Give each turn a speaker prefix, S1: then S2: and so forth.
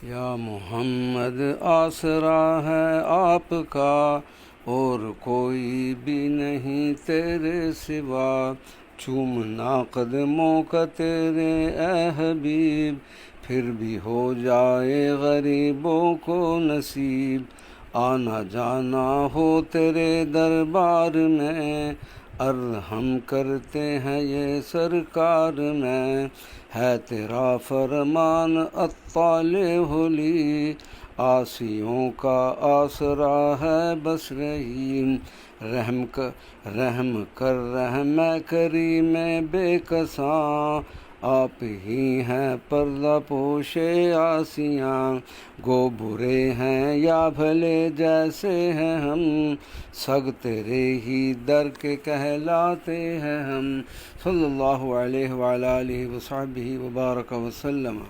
S1: या मोहम्मद आसरा है आपका और कोई भी नहीं तेरे सिवा। चूमना कदमों का तेरे ए हबीब, फिर भी हो जाए गरीबों को नसीब। आना जाना हो तेरे दरबार में, अर्हम करते हैं ये सरकार में। है तेरा फरमान अत्ताले होली, आसियों का आसरा है बस रहीम। रहम कर रहम करीम बेकसां, आप ही हैं पर्दा पोशे आसियाँ। गो बुरे हैं या भले जैसे हैं हम, सग तेरे ही दर के कहलाते हैं हम। सल्लल्लाहु अलैहि व आलिहि व सहबिहि व बारक वसल्लम।